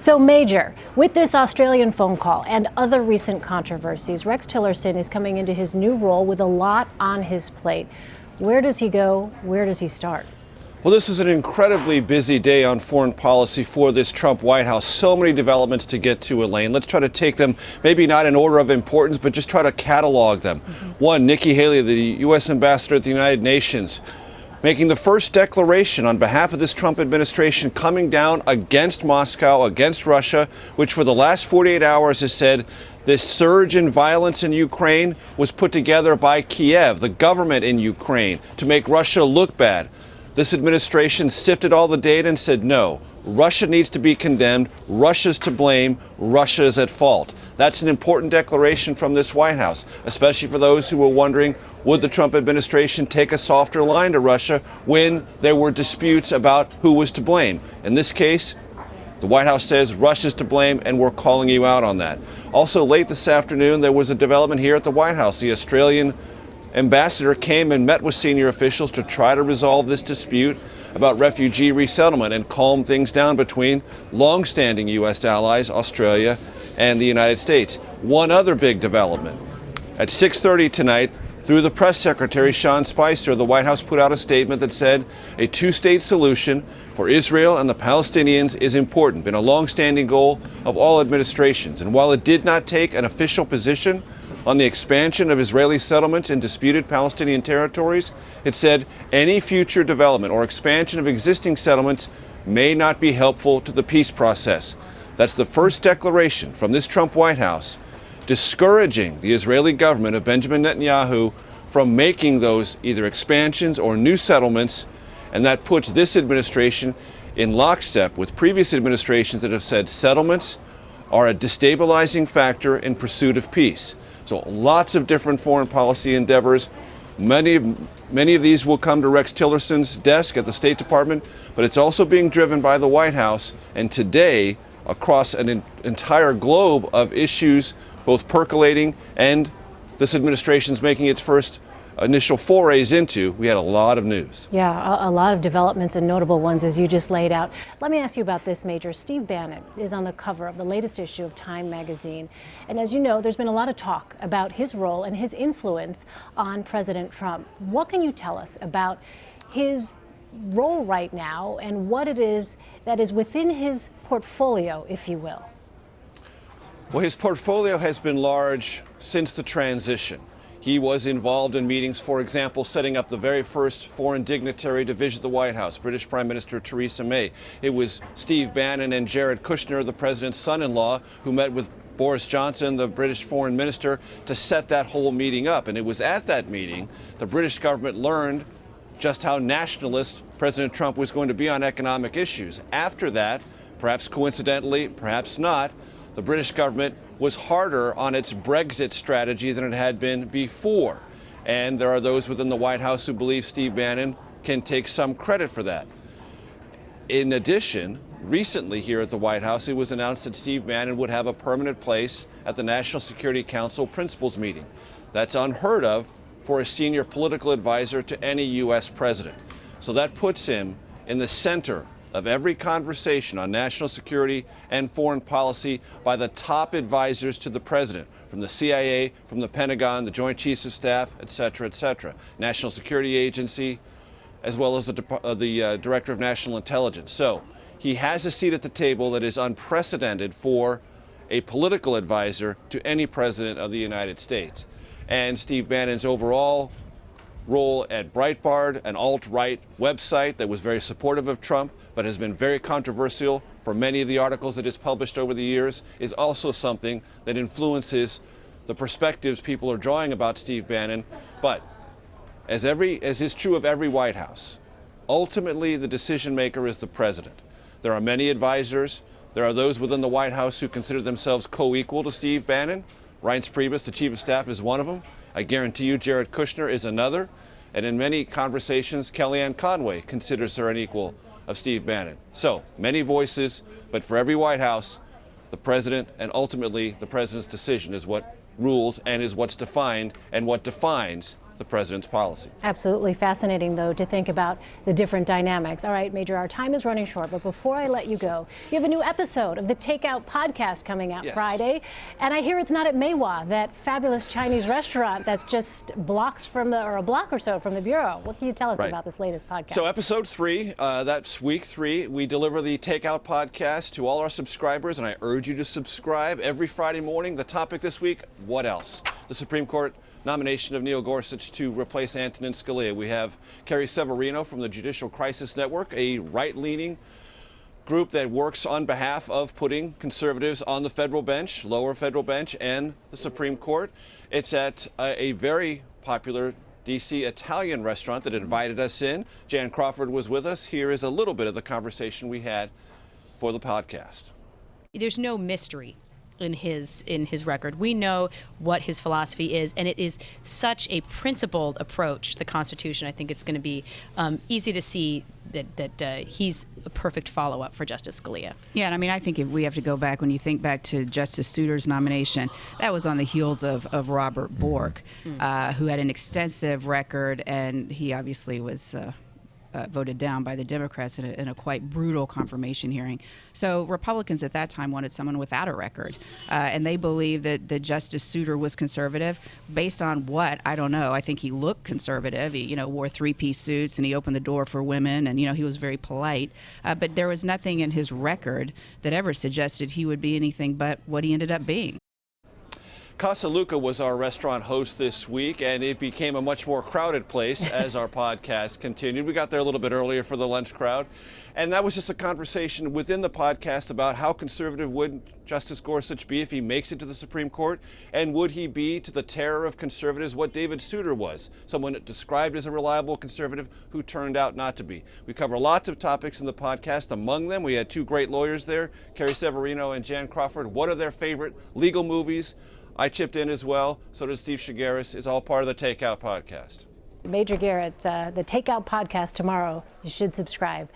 So, Major, with this Australian phone call and other recent controversies, Rex Tillerson is coming into his new role with a lot on his plate. Where does he go? Where does he start? Well, this is an incredibly busy day on foreign policy for this Trump White House. So many developments to get to, Elaine. Let's try to take them, maybe not in order of importance, but just try to catalog them. One, Nikki Haley, the U.S. ambassador at the United Nations, making the first declaration on behalf of this Trump administration, coming down against Moscow, against Russia, which for the last 48 hours has said this surge in violence in Ukraine was put together by Kiev, the government in Ukraine, to make Russia look bad. This administration sifted all the data and said, no, Russia needs to be condemned. Russia's to blame. Russia is at fault. That's an important declaration from this White House, especially for those who were wondering, would the Trump administration take a softer line to Russia when there were disputes about who was to blame? In this case, the White House says Russia's to blame, and we're calling you out on that. Also, late this afternoon, there was a development here at the White House. The Australian ambassador came and met with senior officials to try to resolve this dispute about refugee resettlement and calm things down between longstanding U.S. allies, Australia and the United States. One other big development. At 6:30 tonight, through the press secretary, Sean Spicer, the White House put out a statement that said a two-state solution for Israel and the Palestinians is important, been a longstanding goal of all administrations. And while it did not take an official position on the expansion of Israeli settlements in disputed Palestinian territories, it said any future development or expansion of existing settlements may not be helpful to the peace process. That's the first declaration from this Trump White House discouraging the Israeli government of Benjamin Netanyahu from making those either expansions or new settlements, and that puts this administration in lockstep with previous administrations that have said settlements are a destabilizing factor in pursuit of peace. So lots of different foreign policy endeavors. Many of these will come to Rex Tillerson's desk at the State Department, but it's also being driven by the White House. And today, across an entire globe of issues, both percolating and this administration's making its first initial forays into, we had a lot of news. Yeah, a lot of developments and notable ones, as you just laid out. Let me ask you about this, Major. Steve Bannon is on the cover of the latest issue of Time magazine. And as you know, there's been a lot of talk about his role and his influence on President Trump. What can you tell us about his role right now and what it is that is within his portfolio, if you will? Well, his portfolio has been large since the transition. He was involved in meetings, for example, setting up the very first foreign dignitary to visit the White House, British Prime Minister Theresa May. It was Steve Bannon and Jared Kushner, the president's son-in-law, who met with Boris Johnson, the British foreign minister, to set that whole meeting up. And it was at that meeting the British government learned just how nationalist President Trump was going to be on economic issues. After that, perhaps coincidentally, perhaps not, the British government was harder on its Brexit strategy than it had been before. And there are those within the White House who believe Steve Bannon can take some credit for that. In addition, recently here at the White House, it was announced that Steve Bannon would have a permanent place at the National Security Council Principals Meeting. That's unheard of for a senior political advisor to any U.S. president. So that puts him in the center of every conversation on national security and foreign policy by the top advisors to the president, from the CIA, from the Pentagon, the Joint Chiefs of Staff, et cetera, National Security Agency, as well as the Director of National Intelligence. So he has a seat at the table that is unprecedented for a political advisor to any president of the United States. And Steve Bannon's overall role at Breitbart, an alt-right website that was very supportive of Trump, but has been very controversial for many of the articles it has published over the years, is also something that influences the perspectives people are drawing about Steve Bannon. But as is true of every White House, ultimately the decision maker is the president. There are many advisors. There are those within the White House who consider themselves co-equal to Steve Bannon. Reince Priebus, the chief of staff, is one of them. I guarantee you Jared Kushner is another. And in many conversations, Kellyanne Conway considers her an equal of Steve Bannon. So many voices, but for every White House, the president and ultimately the president's decision is what rules and is what's defined and what defines the president's policy. Absolutely fascinating, though, to think about the different dynamics. All right, Major, our time is running short, but before I let you go, you have a new episode of the Takeout podcast coming out Friday, and I hear it's not at Meiwa, that fabulous Chinese restaurant that's just blocks from a block or so from the Bureau. What can you tell us about this latest podcast? So episode 3, that's week 3, we deliver the Takeout podcast to all our subscribers, and I urge you to subscribe every Friday morning. The topic this week, what else? The Supreme Court nomination of Neil Gorsuch to replace Antonin Scalia. We have Carrie Severino from the Judicial Crisis Network, a right-leaning group that works on behalf of putting conservatives on the federal bench, lower federal bench, and the Supreme Court. It's at a very popular D.C. Italian restaurant that invited us in. Jan Crawford was with us. Here is a little bit of the conversation we had for the podcast. There's no mystery in his record. We know what his philosophy is, and it is such a principled approach to the Constitution. I think it's going to be easy to see that he's a perfect follow-up for Justice Scalia. Yeah, and I mean, I think if we have to go back, when you think back to Justice Souter's nomination, that was on the heels of Robert Bork, who had an extensive record, and he obviously was voted down by the Democrats in a quite brutal confirmation hearing. So Republicans at that time wanted someone without a record, and they believed that Justice Souter was conservative. Based on what? I don't know. I think he looked conservative. He, wore three-piece suits, and he opened the door for women, and, he was very polite. But there was nothing in his record that ever suggested he would be anything but what he ended up being. Casa Luca was our restaurant host this week, and it became a much more crowded place as our podcast continued. We got there a little bit earlier for the lunch crowd, and that was just a conversation within the podcast about how conservative would Justice Gorsuch be if he makes it to the Supreme Court, and would he be to the terror of conservatives what David Souter was, someone described as a reliable conservative who turned out not to be. We cover lots of topics in the podcast. Among them, we had 2 great lawyers there, Carrie Severino and Jan Crawford. What are their favorite legal movies? I chipped in as well. So did Steve Shigaris. It's all part of the Takeout podcast. Major Garrett, the Takeout podcast tomorrow. You should subscribe.